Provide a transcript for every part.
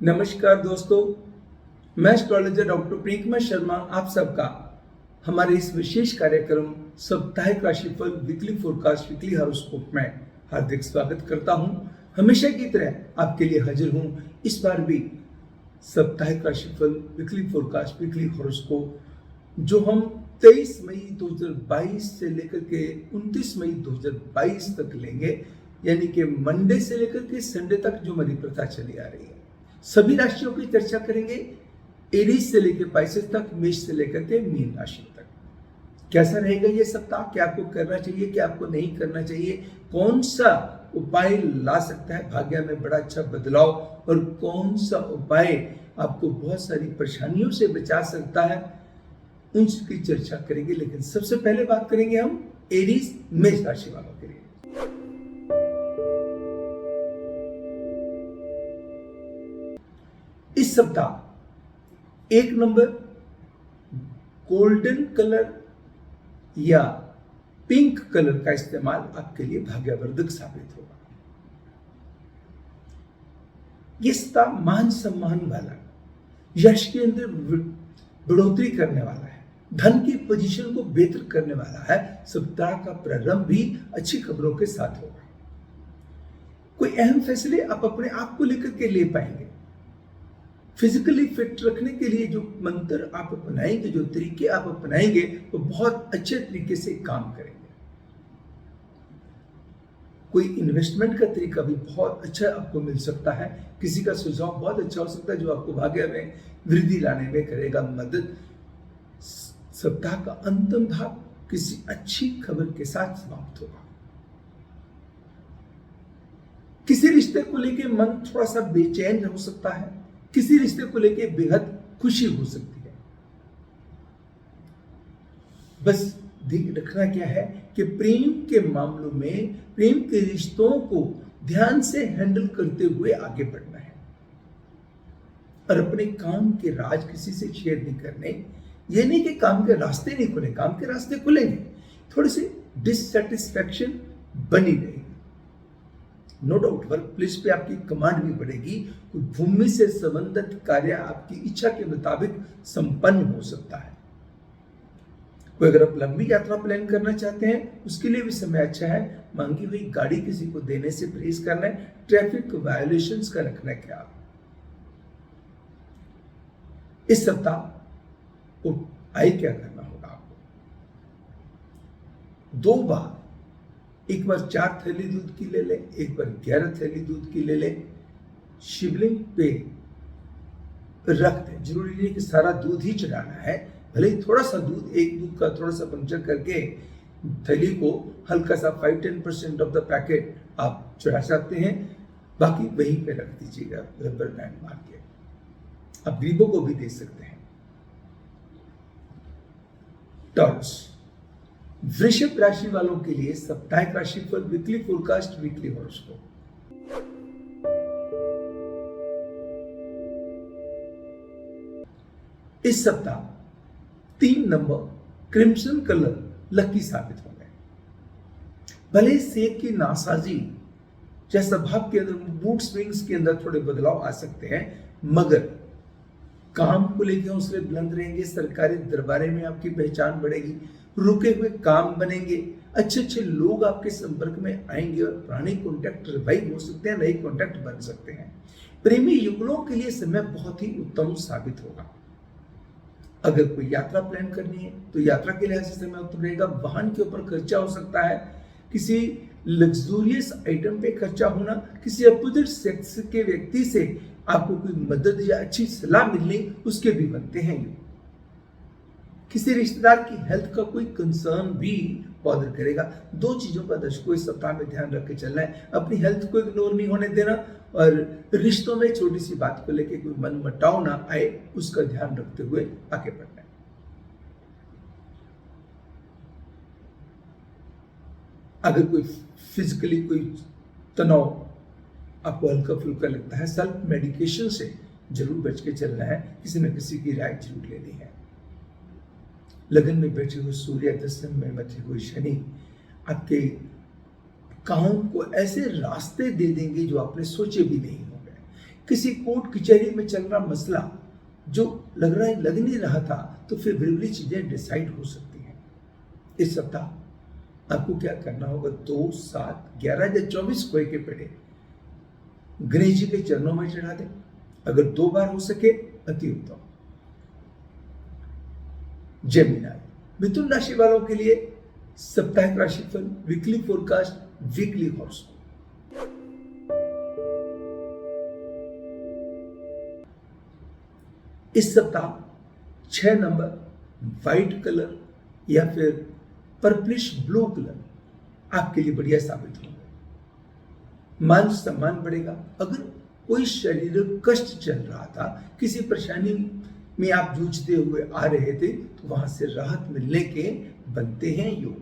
नमस्कार दोस्तों, मैं एस्ट्रोलॉजर डॉक्टर प्रियंका शर्मा आप सबका हमारे इस विशेष कार्यक्रम साप्ताहिक राशिफल वीकली फोरकास्ट वीकली हॉरोस्कोप में हार्दिक स्वागत करता हूं। हमेशा की तरह आपके लिए हाजिर हूं। इस बार भी साप्ताहिक राशिफल वीकली फोरकास्ट वीकली हॉरोस्कोप जो हम 23 मई 2022 से लेकर के 29 मई 2022 तक लेंगे, यानी कि मंडे से लेकर के संडे तक जो हमारी प्रथा चली आ रही है। सभी राशियों की चर्चा करेंगे, एरीज से लेकर पाइसेस तक, मेष से लेकर के मीन राशि तक। कैसा रहेगा ये सप्ताह, क्या आपको करना चाहिए, क्या आपको नहीं करना चाहिए, कौन सा उपाय ला सकता है भाग्य में बड़ा अच्छा बदलाव, और कौन सा उपाय आपको बहुत सारी परेशानियों से बचा सकता है, उनकी चर्चा करेंगे। लेकिन सबसे पहले बात करेंगे हम एरीज मेष राशि वालों के लिए। इस सप्ताह एक नंबर गोल्डन कलर या पिंक कलर का इस्तेमाल आपके लिए भाग्यवर्धक साबित होगा। ये सप्ताह मान सम्मान वाला, यश के अंदर बढ़ोतरी करने वाला है, धन की पोजीशन को बेहतर करने वाला है। सप्ताह का प्रारंभ भी अच्छी खबरों के साथ होगा। कोई अहम फैसले आप अपने आप को लेकर के ले पाएंगे। फिजिकली फिट रखने के लिए जो मंत्र आप अपनाएंगे, जो तरीके आप अपनाएंगे, वो बहुत अच्छे तरीके से काम करेंगे। कोई इन्वेस्टमेंट का तरीका भी बहुत अच्छा आपको मिल सकता है। किसी का सुझाव बहुत अच्छा हो सकता है जो आपको भाग्य में वृद्धि लाने में करेगा मदद। सप्ताह का अंतिम भाग किसी अच्छी खबर के साथ समाप्त होगा। किसी रिश्ते को लेकर मन थोड़ा सा बेचैन हो सकता है, किसी रिश्ते को लेकर बेहद खुशी हो सकती है। बस ध्यान रखना क्या है कि प्रेम के मामलों में, प्रेम के रिश्तों को ध्यान से हैंडल करते हुए आगे बढ़ना है, और अपने काम के राज किसी से शेयर नहीं करने। ये नहीं कि काम के रास्ते नहीं खुले, काम के रास्ते खुलेंगे, थोड़ी सी डिससेटिस्फैक्शन बनी रहेगी। नो डाउट वर्क प्लेस पे आपकी कमांड भी बढ़ेगी। कोई भूमि से संबंधित कार्य आपकी इच्छा के मुताबिक संपन्न हो सकता है। कोई अगर आप लंबी यात्रा प्लान करना चाहते हैं, उसके लिए भी समय अच्छा है। मांगी हुई गाड़ी किसी को देने से परहेज करना है। ट्रैफिक वायोलेशंस का रखना ख्याल। इस सप्ताह को आय क्या करना होगा आपको? 2 बार, एक बार 4 थैली दूध की ले लें, एक बार 11 थैली दूध की ले लें, शिवलिंग पे रख दें। जरूरी नहीं कि सारा दूध ही चढ़ाना है, भले ही थोड़ा सा दूध, एक दूध का थोड़ा सा पंक्चर करके थैली को हल्का सा 5-10% ऑफ द पैकेट आप चढ़ा सकते हैं, बाकी वहीं पे रख दीजिएगा रबर बैंड मार के। आप गरीबों को भी दे सकते हैं। टॉरस वृषभ राशि वालों के लिए साप्ताहिक राशिफल वीकली फोरकास्ट वीकली हॉरोस्कोप। इस सप्ताह 3 नंबर क्रिम्सन कलर लकी साबित होंगे। भले सेहत की नासाजी या स्वभाव के अंदर, मूड स्विंग्स के अंदर थोड़े बदलाव आ सकते हैं, मगर काम को लेकर हौसले बुलंद रहेंगे। सरकारी दरबारे में आपकी पहचान बढ़ेगी। रुके हुए काम बनेंगे। अच्छे अच्छे लोग आपके संपर्क में आएंगे और पुराने कॉन्टैक्ट रिवाइव हो सकते हैं, नए कॉन्टैक्ट बन सकते हैं। प्रेमी युगलों के लिए समय बहुत ही उत्तम साबित होगा। अगर कोई यात्रा प्लान करनी है तो यात्रा के लिहाज से समय उत्तम रहेगा। वाहन के ऊपर खर्चा हो सकता है, किसी लग्जूरियस आइटम पे खर्चा होना, किसी अपोजिट सेक्स के व्यक्ति से आपको कोई मदद या अच्छी सलाह मिलने, उसके भी बनते हैं। किसी रिश्तेदार की हेल्थ का कोई कंसर्न भी बॉदर करेगा। 2 चीजों का दर्शकों इस सप्ताह में ध्यान रख के चलना है। अपनी हेल्थ को इग्नोर नहीं होने देना, और रिश्तों में छोटी सी बात को लेकर कोई मनमुटाव ना आए, उसका ध्यान रखते हुए आगे बढ़ना है। अगर कोई फिजिकली कोई तनाव आपको हल्का फुल्का लगता है, सेल्फ मेडिकेशन से जरूर बच के चलना है। किसी न किसी की राय जरूर लेनी है। लगन में बैठे हुए सूर्य, दशम में बैठे हुए शनि आपके काम को ऐसे रास्ते दे देंगे जो आपने सोचे भी नहीं होंगे। किसी कोर्ट कचहरी में चल रहा मसला जो लग नहीं रहा था, तो फिर बिल्कुल चीजें डिसाइड हो सकती हैं। इस सप्ताह आपको क्या करना होगा, 2, 7, 11 या 24 खोए के पेड़े गणेश जी के चरणों में चढ़ा दें। अगर 2 बार हो सके अति उत्तम। जेमिनी, मिथुन राशि वालों के लिए साप्ताहिक राशिफल, वीकली फोरकास्ट, वीकली हॉरोस्कोप। इस सप्ताह 6 नंबर व्हाइट कलर या फिर पर्पलिश ब्लू कलर आपके लिए बढ़िया साबित होंगे। मान सम्मान बढ़ेगा। अगर कोई शारीरिक कष्ट चल रहा था, किसी परेशानी में आप जूझते हुए आ रहे थे, तो वहां से राहत मिलने के बनते हैं योग।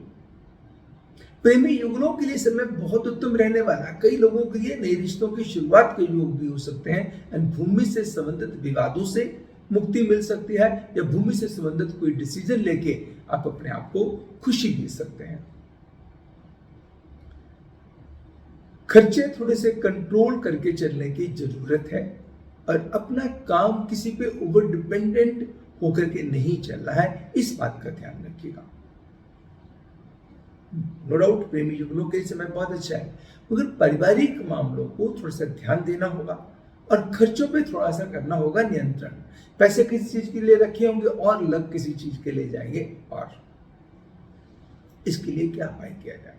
प्रेमी युगलों के लिए समय बहुत उत्तम रहने वाला है। कई लोगों के लिए नए रिश्तों की शुरुआत के योग भी हो सकते हैं। भूमि से संबंधित विवादों से मुक्ति मिल सकती है, या भूमि से संबंधित कोई डिसीजन लेके आप अपने आप को खुशी दे सकते हैं। खर्चे थोड़े से कंट्रोल करके चलने की जरूरत है, और अपना काम किसी पे ओवर डिपेंडेंट होकर के नहीं चल रहा है, इस बात का ध्यान रखिएगा। नो डाउट प्रेमी युगलों के समय बहुत अच्छा है, मगर पारिवारिक मामलों को थोड़ा सा ध्यान देना होगा, और खर्चों पे थोड़ा सा करना होगा नियंत्रण। पैसे किसी चीज के लिए रखे होंगे और लग किसी चीज के लिए जाएंगे, और इसके लिए क्या उपाय किया जाए।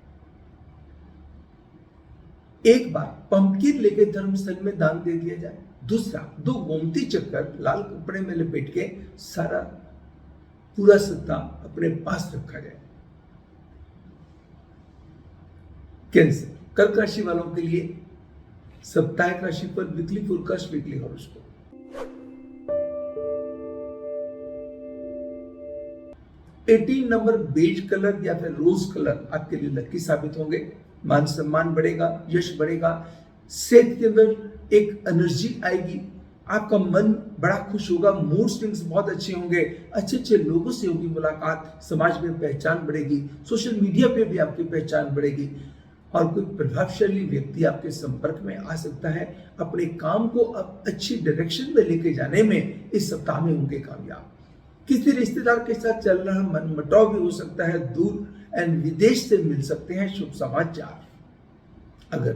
एक बार पंपकिन लेके धर्मस्थल में दान दे दिया जाए। दूसरा, 2 गोमती चक्कर लाल कपड़े में लपेट के सारा पूरा सप्ताह अपने पास रखा जाए। कैंसर, कर्क राशि वालों के लिए साप्ताहिक राशिफल, weekly forecast, weekly horoscope. Eighteen number beige colour या फिर रोज कलर आपके लिए लकी साबित होंगे। मान सम्मान बढ़ेगा, यश बढ़ेगा, सेहत के अंदर एक एनर्जी आएगी, आपका मन बड़ा खुश होगा, मूड स्विंग्स बहुत अच्छे होंगे, अच्छे अच्छे लोगों से होगी मुलाकात, समाज में पहचान बढ़ेगी, सोशल मीडिया पे भी आपकी पहचान बढ़ेगी, और कोई प्रभावशाली व्यक्ति आपके संपर्क में आ सकता है। अपने काम को अब अच्छी डायरेक्शन में लेके जाने में इस सप्ताह में होंगे कामयाब। किसी रिश्तेदार के साथ चल रहा मनमुटाव भी हो सकता है, दूर एंड विदेश से मिल सकते हैं शुभ समाचार। अगर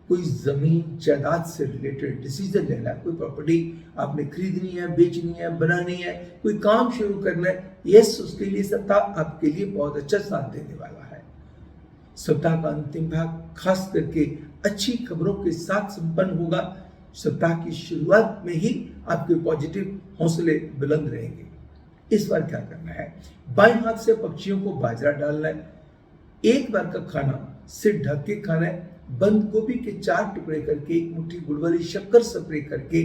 कोई जमीन जायदाद से रिलेटेड डिसीजन लेना है, कोई प्रॉपर्टी आपने खरीदनी है, बेचनी है, बनानी है, कोई काम शुरू करना है, यस, उसके लिए सप्ताह आपके लिए बहुत अच्छा साथ देने वाला है। सप्ताह का अंतिम भाग खास करके अच्छी खबरों के साथ संपन्न होगा। सप्ताह की शुरुआत में ही आपके पॉजिटिव हौसले बुलंद रहेंगे। इस बार क्या करना है, बाएं हाथ से पक्षियों को बाजरा डालना है, एक बार का खाना सिर ढक के खाना है, बंद गोभी के 4 टुकड़े करके, 1 मुट्ठी गुड़ वाली शक्कर स्प्रे करके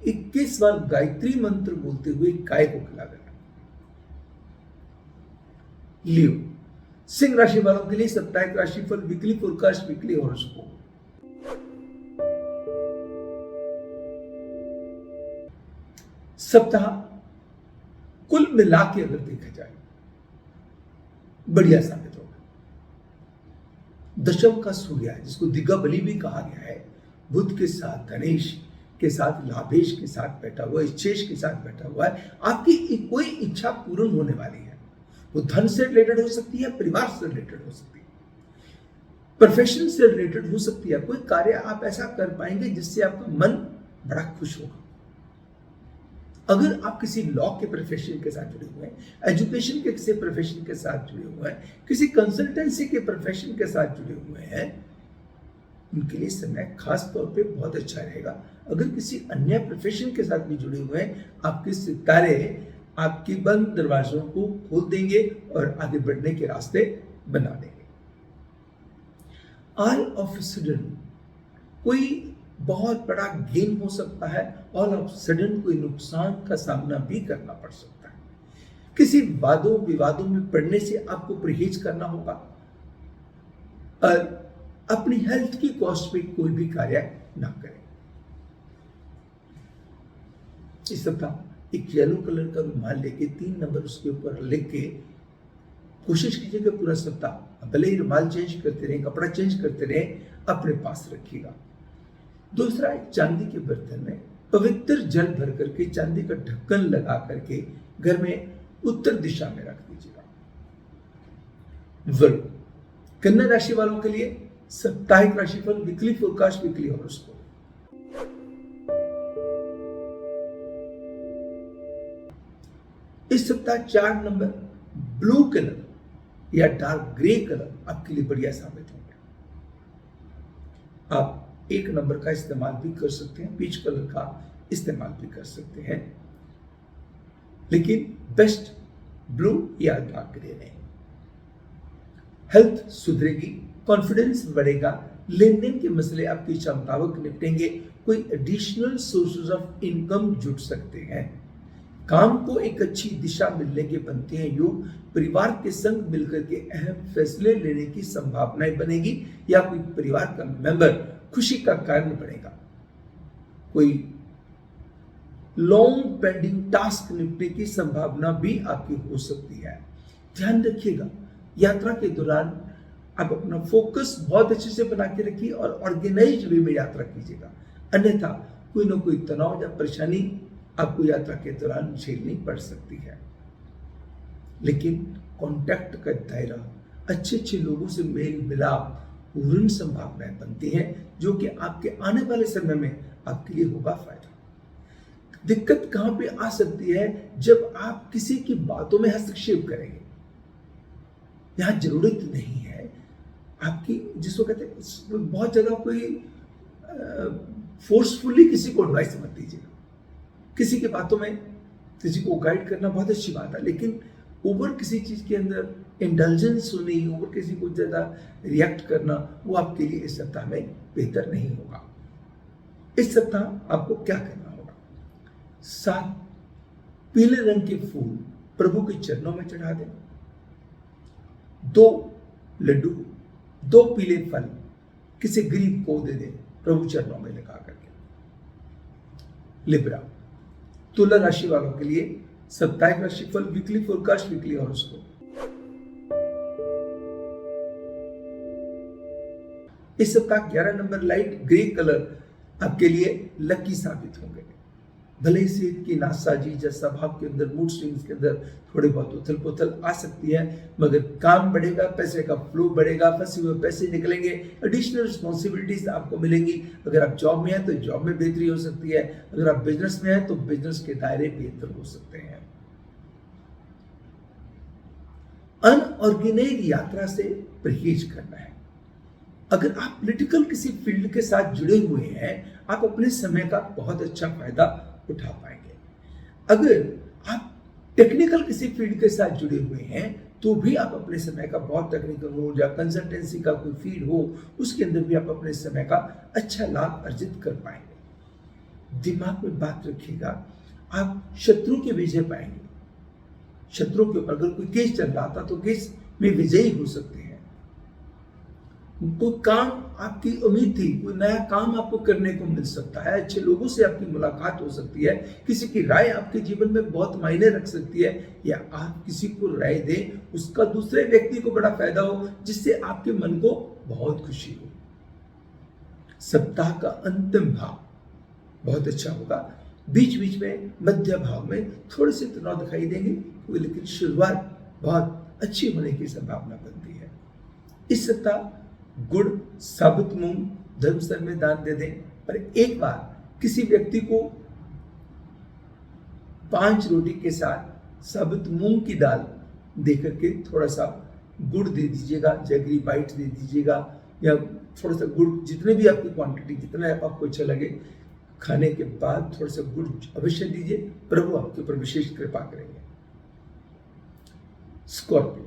21 बार गायत्री मंत्र बोलते हुए गाय को खिला देना। लियो, सिंह राशि वालों के लिए साप्ताहिक राशिफल, वीकली फोरकास्ट, वीकली हॉरोस्कोप। सप्ताह कुल मिला के अगर देखा जाए बढ़िया साबित होगा। दशम का सूर्य है, जिसको दिग्गबली भी कहा गया है, बुध के साथ, गणेश के साथ, लाभेश के साथ बैठा हुआ है, इच्छेश के साथ बैठा हुआ है। आपकी कोई इच्छा पूर्ण होने वाली है। वो धन से रिलेटेड हो सकती है, परिवार से रिलेटेड हो सकती है, प्रोफेशन से रिलेटेड हो सकती है। कोई कार्य आप ऐसा कर पाएंगे जिससे आपका मन बड़ा खुश होगा। अगर आप किसी लॉ के प्रोफेशन के साथ जुड़े हुए हैं, एजुकेशन के किसी प्रोफेशन के साथ जुड़े हुए हैं, किसी कंसल्टेंसी के प्रोफेशन के साथ जुड़े हुए हैं, उनके लिए समय खास तौर पे बहुत अच्छा रहेगा। अगर किसी अन्य प्रोफेशन के साथ भी जुड़े हुए हैं, आपके सितारे आपके बंद दरवाजों को खोल देंगे और आगे बढ़ने के रास्ते बना देंगे। ऑल ऑफ सडन कोई बहुत बड़ा गेन हो सकता है, ऑल ऑफ सडन कोई नुकसान का सामना भी करना पड़ सकता है। किसी वादों विवादों में पड़ने से आपको परहेज करना होगा, और अपनी हेल्थ की कॉस्ट पे कोई भी कार्य ना करें। इस सप्ताह एक येलो कलर का रुमाल लेके 3 नंबर उसके ऊपर लिख के कोशिश कीजिए कि पूरा सप्ताह भले ही रुमाल चेंज करते रहे, कपड़ा चेंज करते रहे, अपने पास रखिएगा। दूसरा, एक चांदी के बर्तन में पवित्र जल भर करके चांदी का ढक्कन लगा करके घर में उत्तर दिशा में रख दीजिएगा। वृक, कन्या राशि वालों के लिए साप्ताहिक राशिफल, वीकली फोरकास्ट, वीकली हॉरोस्कोप। इस सप्ताह 4 नंबर ब्लू कलर या डार्क ग्रे कलर आपके लिए बढ़िया साबित होंगे। आप 1 नंबर का इस्तेमाल भी कर सकते हैं, पीच कलर का इस्तेमाल भी कर सकते हैं, लेकिन बेस्ट ब्लू या डार्क ग्रे नहीं। हेल्थ सुधरेगी, कॉन्फिडेंस बढ़ेगा, लेन देन के मसले आपकी इच्छा मुताबिक निपटेंगे, कोई एडिशनल सोर्सेज ऑफ इनकम जुट सकते हैं, काम को एक अच्छी दिशा मिलने के बनते हैं योग, परिवार के संग मिलकर के अहम फैसले लेने की संभावनाएं बनेगी या कोई परिवार का मेंबर खुशी का कारण बनेगा, कोई लॉन्ग पेंडिंग टास्क निपटने की संभावना भी आपकी हो सकती है। ध्यान रखिएगा, यात्रा के दौरान आप अपना फोकस बहुत अच्छे से बना के रखिए और ऑर्गेनाइज्ड वे में यात्रा कीजिएगा, अन्यथा कोई ना कोई तनाव या परेशानी आपको यात्रा के दौरान झेलनी पड़ सकती है। लेकिन कांटेक्ट का दायरा, अच्छे अच्छे लोगों से मेल मिलाप, पूर्ण संभावनाएं बनती हैं जो कि आपके आने वाले समय में आपके लिए होगा फायदा। दिक्कत कहां पे आ सकती है? जब आप किसी की बातों में हस्तक्षेप करेंगे। यहां जरूरत नहीं है आपकी, जिसको कहते हैं बहुत ज्यादा कोई फोर्सफुली किसी को एडवाइस मत दीजिएगा। किसी की बातों में किसी को गाइड करना बहुत अच्छी बात है, लेकिन ओवर किसी चीज के अंदर इंडल्जेंस होनी, ओवर किसी को ज्यादा रिएक्ट करना, वो आपके लिए इस सप्ताह में बेहतर नहीं होगा। इस सप्ताह आपको क्या करना होगा? 7 पीले रंग के फूल प्रभु के चरणों में चढ़ा दें, 2 लड्डू, 2 पीले फल किसी गरीब को दे दें प्रभु चरणों में लगा करके। लिब्रा, तुला राशि वालों के लिए साप्ताहिक राशिफल, वीकली फोरकास्ट, वीकली हॉरोस्कोप। इस सप्ताह 11 नंबर लाइट ग्रे कलर आपके लिए लकी साबित होंगे। भले से की नासाजी या स्वभाव के अंदर, मूड स्विंग्स के अंदर थोड़ी बहुत उथल पुथल आ सकती है, मगर काम बढ़ेगा, पैसे का फ्लो बढ़ेगा, फंसे हुए पैसे निकलेंगे, एडिशनल रिस्पॉन्सिबिलिटीज आपको मिलेंगी। अगर आप जॉब में हैं तो जॉब में बेहतरी हो सकती है, अगर आप बिजनेस में हैं तो बिजनेस के दायरे बेहतर हो सकते हैं। अनऑर्गेनाइज्ड यात्रा से परहेज करना है। अगर आप पॉलिटिकल किसी फील्ड के साथ जुड़े हुए हैं, आप अपने समय का बहुत अच्छा फायदा उठा पाएंगे। अगर आप टेक्निकल किसी फील्ड के साथ जुड़े हुए हैं तो भी आप अपने समय का बहुत टेक्निकल हो या कंसल्टेंसी का कोई फील्ड हो, उसके अंदर भी आप अपने समय का अच्छा लाभ अर्जित कर पाएंगे। दिमाग में बात रखिएगा, आप शत्रु की विजय पाएंगे। शत्रु के ऊपर अगर कोई केस चल रहा था तो केस में विजयी हो सकते हैं। कोई काम आपकी उम्मीद थी, कोई नया काम आपको करने को मिल सकता है, अच्छे लोगों से आपकी मुलाकात हो सकती है, किसी की राय आपके जीवन में बहुत मायने रख सकती है, या आप किसी को राय दें, उसका दूसरे व्यक्ति को बड़ा फायदा हो, जिससे आपके मन को बहुत खुशी हो। सप्ताह का अंतिम भाव बहुत अच्छा होगा। बीच बीच में मध्य भाव में थोड़े से तनाव दिखाई देंगे, लेकिन शुरुआत बहुत अच्छी होने की संभावना बनती है। इस सप्ताह गुड़, साबुत मूंग धर्मस्थल में दान दे दें, और एक बार किसी व्यक्ति को 5 रोटी के साथ साबुत मूंग की दाल दे करके थोड़ा सा गुड़ दे दीजिएगा, जैगरी बाइट दे दीजिएगा, या थोड़ा सा गुड़, जितने भी आपकी क्वांटिटी, जितना आपको अच्छा लगे, खाने के बाद थोड़ा सा गुड़ अवश्य दीजिए, प्रभु आपके ऊपर विशेष कृपा करेंगे। स्कॉर्पियो,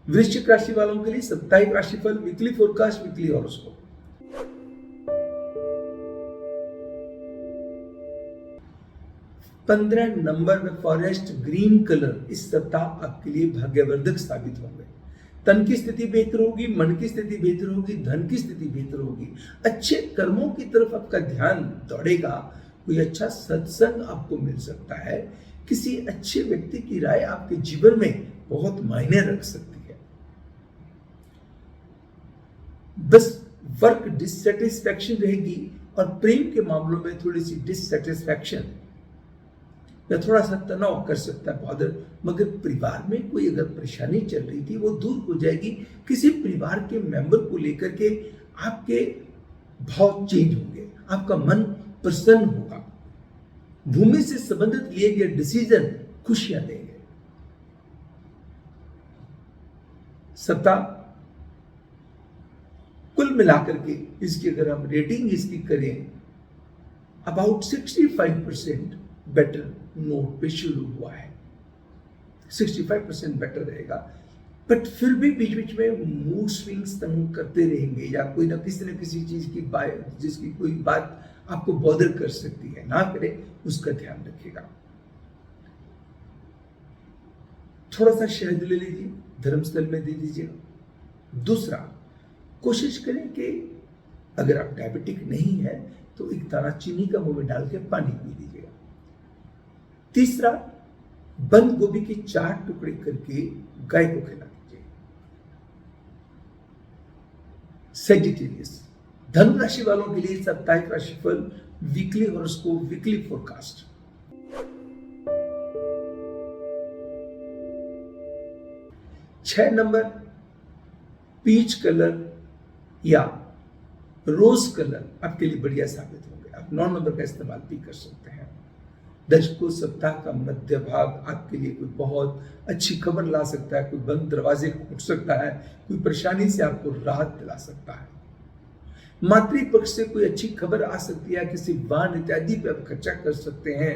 वृश्चिक राशि वालों के लिए साप्ताहिक राशिफल, वीकली फोरकास्ट, वीकली हॉरोस्कोप। पंद्रह नंबर में फॉरेस्ट ग्रीन कलर इस सप्ताह आपके लिए भाग्यवर्धक साबित होंगे। तन की स्थिति बेहतर होगी, मन की स्थिति बेहतर होगी, धन की स्थिति बेहतर होगी, अच्छे कर्मों की तरफ आपका ध्यान दौड़ेगा, कोई अच्छा सत्संग आपको मिल सकता है, किसी अच्छे व्यक्ति की राय आपके जीवन में बहुत मायने रख सकती है। बस वर्क डिससेटिस्फैक्शन रहेगी, और प्रेम के मामलों में थोड़ी सी डिससेटिस्फैक्शन या थोड़ा सा तनाव कर सकता है बॉदर, मगर परिवार में कोई अगर परेशानी चल रही थी वो दूर हो जाएगी। किसी परिवार के मेंबर को लेकर के आपके भाव चेंज होंगे, आपका मन प्रसन्न होगा। भूमि से संबंधित लिए गए डिसीजन खुशियां देंगे। सत्ता कुल मिलाकर के इसकी अगर हम रेटिंग इसकी करें, अबाउट 65% बेटर नोट पे शुरू हुआ है। 65% बेटर रहेगा, बट फिर भी बीच बीच में मूड स्विंग्स तंग करते रहेंगे या कोई ना किसी चीज की बात, जिसकी कोई बात आपको बॉदर कर सकती है, ना करे उसका ध्यान रखिएगा। थोड़ा सा शहद ले लीजिए, धर्मस्थल में दे दीजिएगा। दूसरा, कोशिश करें कि अगर आप डायबिटिक नहीं है तो एक दाना चीनी का मुंह में डाल के पानी पी लीजिएगा। तीसरा, बंद गोभी के 4 टुकड़े करके गाय को खिला दीजिए। सेजिटेरियस, धनु राशि वालों के लिए साप्ताहिक राशिफल, weekly horoscope, weekly forecast. 6 number, peach colour या रोज कलर आपके लिए बढ़िया साबित होंगे। आप 9 नंबर का इस्तेमाल भी कर सकते हैं। दर्शकों, सप्ताह का मध्य भाग आपके लिए कोई बहुत अच्छी खबर ला सकता है, कोई बंद दरवाजे खोल सकता है, कोई परेशानी से आपको राहत दिला सकता है। मातृपक्ष से कोई अच्छी खबर आ सकती है, किसी वाहन इत्यादि पे आप खर्चा कर सकते हैं।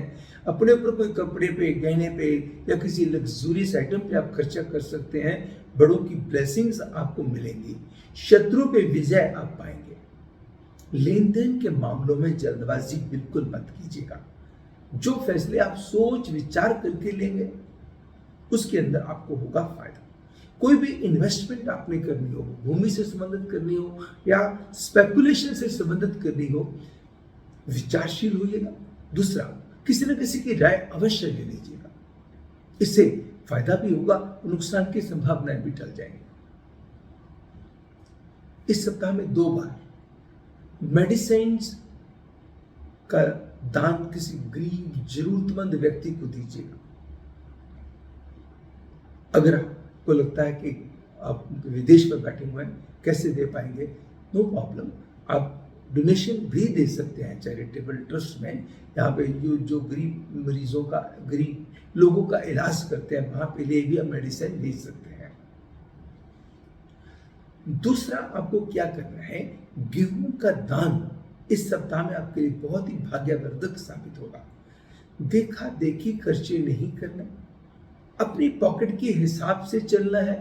अपने ऊपर कोई कपड़े पे, गहने पे या किसी लग्जूरियस आइटम पे आप खर्चा कर सकते हैं। बड़ों की ब्लेसिंग्स आपको मिलेंगी। शत्रु पे विजय आप पाएंगे। लेन देन के मामलों में जल्दबाजी बिल्कुल मत कीजिएगा। जो फैसले आप सोच विचार करके लेंगे उसके अंदर आपको होगा फायदा। कोई भी इन्वेस्टमेंट आपने करनी हो, भूमि से संबंधित करनी हो या स्पेकुलेशन से संबंधित करनी हो, विचारशील होइएगा। दूसरा, किसी न किसी की राय अवश्य ले लीजिएगा। इससे फायदा भी होगा, नुकसान की संभावनाएं भी टल जाएंगी। इस सप्ताह में 2 बार मेडिसिन का दान किसी गरीब जरूरतमंद व्यक्ति को दीजिएगा। अगर आपको लगता है कि आप विदेश में बैठे हुए हैं, कैसे दे पाएंगे, नो प्रॉब्लम, आप डोनेशन भी दे सकते हैं चैरिटेबल ट्रस्ट में। यहाँ पे जो गरीब मरीजों का, गरीब लोगों का इलाज करते हैं, वहां पे भी आप मेडिसिन भेज सकते हैं। दूसरा, आपको क्या करना है, गेहूं का दान इस सप्ताह में आपके लिए बहुत ही भाग्यवर्धक साबित होगा। देखा देखी खर्चे नहीं करने, अपनी पॉकेट के हिसाब से चलना है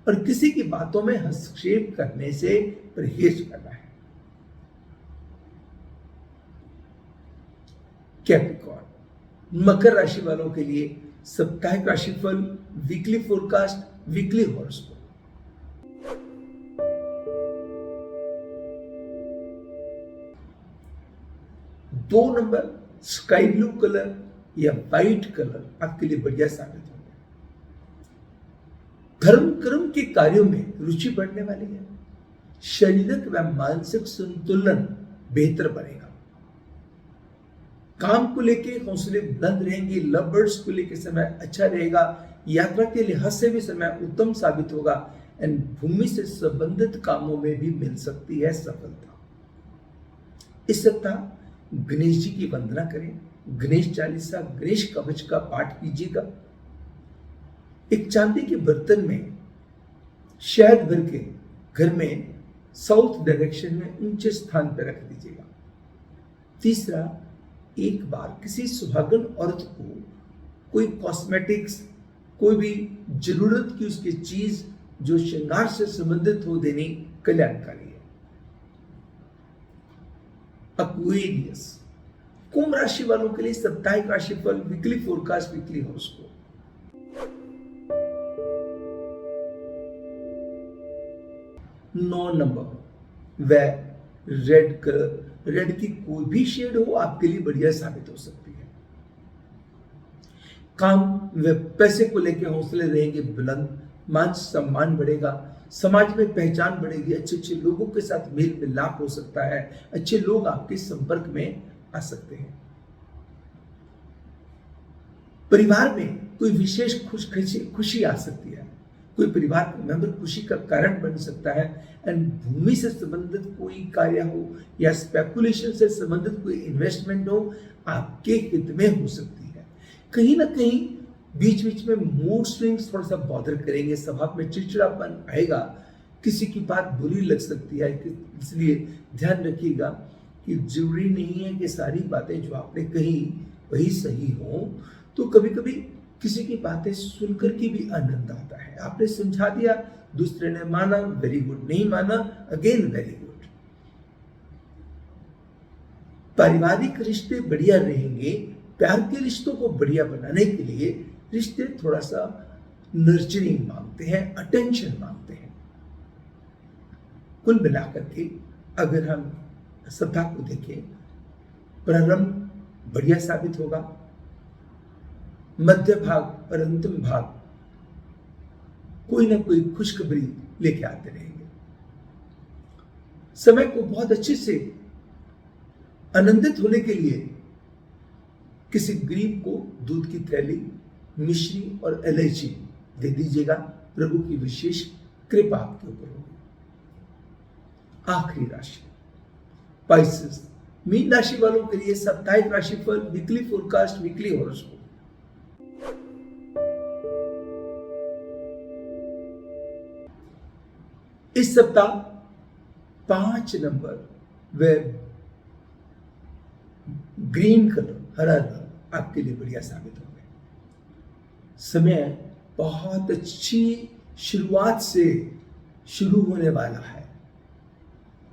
और किसी की बातों में हस्तक्षेप करने से परहेज करना है। कैप्रिकॉर्न, मकर राशि वालों के लिए साप्ताहिक राशिफल, weekly forecast, weekly horoscope. 2 number, sky blue colour या व्हाइट कलर आपके लिए बढ़िया साबित होंगे। धर्म कर्म के कार्यों में रुचि बढ़ने वाली है। शारीरिक व मानसिक संतुलन बेहतर बनेगा। काम को लेके हौसले बुलंद रहेंगे। लव बर्ड्स को लेके समय अच्छा रहेगा। यात्रा के लिहाज से भी समय उत्तम साबित होगा एंड भूमि से संबंधित कामों में भी मिल सकती है सफलता। इस सप्ताह गणेश जी की वंदना करें, गणेश चालीसा, गणेश कवच का पाठ कीजिएगा। एक चांदी के बर्तन में शहद भर के घर में साउथ डायरेक्शन में ऊंचे स्थान पर रख दीजिएगा। तीसरा, एक बार किसी सुहागन औरत को कोई कॉस्मेटिक्स, कोई भी जरूरत की उसकी चीज जो श्रृंगार से संबंधित हो देनी कल्याणकारी है। एक्वेरियस, कुंभ राशि वालों के लिए साप्ताहिक राशिफल, weekly forecast, weekly horoscope. 9 number व रेड कलर, रेड की कोई भी शेड हो आपके लिए बढ़िया साबित हो सकती है। काम व पैसे को लेकर हौसले रहेंगे बुलंद, मान सम्मान बढ़ेगा। समाज में पहचान बढ़ेगी, अच्छे अच्छे लोगों के साथ मेल मिलाप हो सकता है, अच्छे लोग आपके संपर्क में आ सकते हैं। परिवार में कोई विशेष खुशी आ सकती है, कोई परिवार का मेंबर खुशी का कारण बन सकता है। एंड भूमि से संबंधित कोई कार्य हो या स्पेकुलेशन से संबंधित कोई इन्वेस्टमेंट हो, आपके हित में हो सकती है। कहीं ना कहीं बीच बीच में मूड स्विंग्स थोड़ा सा बॉदर करेंगे, स्वभाव में चिड़चिड़ापन आएगा, किसी की बात बुरी लग सकती है। इसलिए ध्यान रखिएगा कि जरूरी नहीं है कि सारी बातें जो आपने कही वही सही हो। तो कभी कभी किसी की बातें सुनकर के भी आनंद आता है। आपने समझा दिया, दूसरे ने माना, वेरी गुड, नहीं माना, अगेन वेरी गुड। पारिवारिक रिश्ते बढ़िया रहेंगे। प्यार के रिश्तों को बढ़िया बनाने के लिए रिश्ते थोड़ा सा नर्चरिंग मांगते हैं, अटेंशन मांगते हैं। कुल मिलाकर के अगर हम सप्ताह को देखें, प्रारंभ बढ़िया साबित होगा, मध्य भाग और अंतिम भाग कोई ना कोई खुशखबरी लेके आते रहेंगे। समय को बहुत अच्छे से आनंदित होने के लिए किसी गरीब को दूध की थैली, मिश्री और इलायची दे दीजिएगा। प्रभु की विशेष कृपा आपके ऊपर होगी। आखिरी राशि पाइसेस, मीन राशि वालों के लिए साप्ताहिक राशिफल, वीकली फोरकास्ट, वीकली हॉरोस्कोप। इस सप्ताह 5 नंबर व ग्रीन कलर, हरा रंग आपके लिए बढ़िया साबित होंगे। समय बहुत अच्छी शुरुआत से शुरू होने वाला है।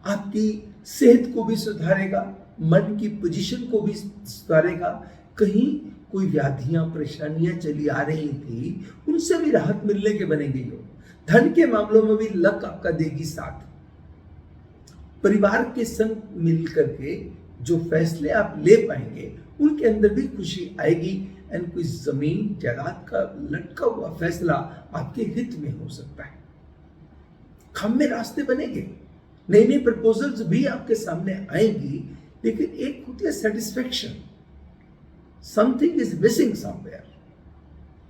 आपकी सेहत को भी सुधारेगा, मन की पोजीशन को भी सुधारेगा। कहीं कोई व्याधियां, परेशानियां चली आ रही थी, उनसे भी राहत मिलने के बनेंगे योग। धन के मामलों में भी लक आपका देगी साथ। परिवार के संग मिल करके जो फैसले आप ले पाएंगे, उनके अंदर भी खुशी आएगी। एंड कोई जमीन जायदाद का लटका हुआ फैसला आपके हित में हो सकता है। खम में रास्ते बनेंगे, नई नई प्रपोजल्स भी आपके सामने आएंगी। लेकिन एक होती है satisfaction, something is missing somewhere.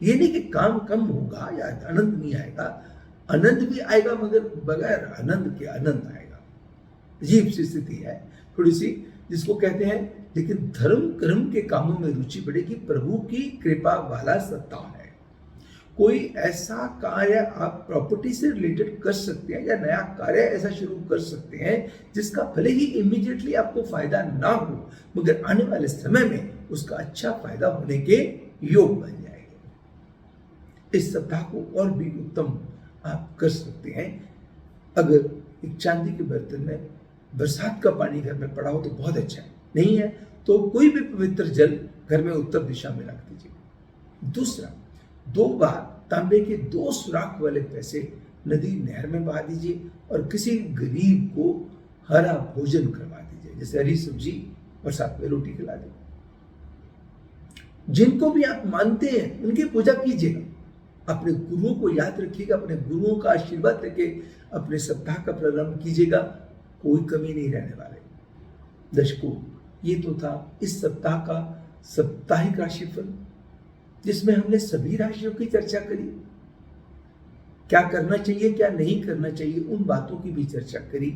ये नहीं कि काम कम होगा या आनंद नहीं आएगा, आनंद भी आएगा, मगर बगैर आनंद के आनंद आएगा। अजीब सी स्थिति है थोड़ी सी, जिसको कहते हैं। लेकिन धर्म कर्म के कामों में रुचि बढ़ेगी। प्रभु की कृपा वाला सप्ताह है। कोई ऐसा कार्य आप प्रॉपर्टी से रिलेटेड कर सकते हैं, या नया कार्य ऐसा शुरू कर सकते हैं जिसका भले ही इमीडिएटली आपको फायदा ना हो, मगर आने वाले समय में उसका अच्छा फायदा होने के योग बन जाएंगे। इस सप्ताह को और भी उत्तम आप कर सकते हैं। अगर एक चांदी के बर्तन में बरसात का पानी घर में पड़ा हो तो बहुत अच्छा है, नहीं है तो कोई भी पवित्र जल घर में उत्तर दिशा में रख दीजिए। दूसरा, 2 बार तांबे के 2 सुराख वाले पैसे नदी नहर में बहा दीजिए और किसी गरीब को हरा भोजन करवा दीजिए, जैसे हरी सब्जी और साथ में रोटी खिला दें। जिनको भी आप मानते हैं उनकी पूजा कीजिएगा। अपने गुरुओं को याद रखिएगा, अपने गुरुओं का आशीर्वाद लेके अपने सप्ताह का प्रारंभ कीजिएगा। कोई कमी नहीं रहने वाले। दर्शकों, ये तो था इस सप्ताह का साप्ताहिक राशिफल, जिसमें हमने सभी राशियों की चर्चा करी। क्या करना चाहिए, क्या नहीं करना चाहिए, उन बातों की भी चर्चा करी।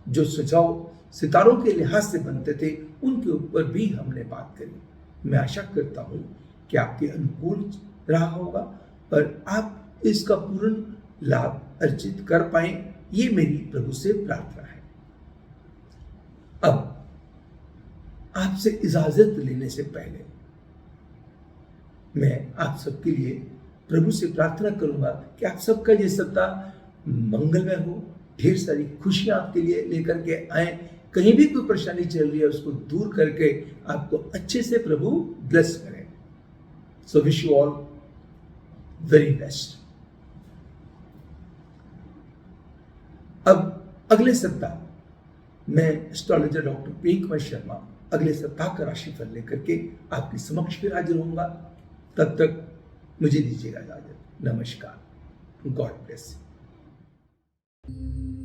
जो सुझाव सितारों के लिहाज से बनते थे, उनके ऊपर भी हमने बात करी। मैं आशा करता हूं कि आपके अनुकूल रहा होगा और आप इसका पूर्ण लाभ अर्जित कर पाए, ये मेरी प्रभु से प्रार्थना है। अब आपसे इजाजत लेने से पहले मैं आप सबके लिए प्रभु से प्रार्थना करूंगा कि आप सबका ये सप्ताह मंगलमय हो, ढेर सारी खुशियां आपके लिए लेकर के आए। कहीं भी कोई परेशानी चल रही है उसको दूर करके आपको अच्छे से प्रभु ब्लेस करें। So wish you all very best. अब अगले सप्ताह मैं एस्ट्रोलॉजर डॉक्टर प्रिय कुमार शर्मा अगले सप्ताह का राशिफल लेकर के आपके समक्ष फिर हाजिर होऊंगा। तब तक मुझे दीजिएगा इजाजत। नमस्कार। God bless. है।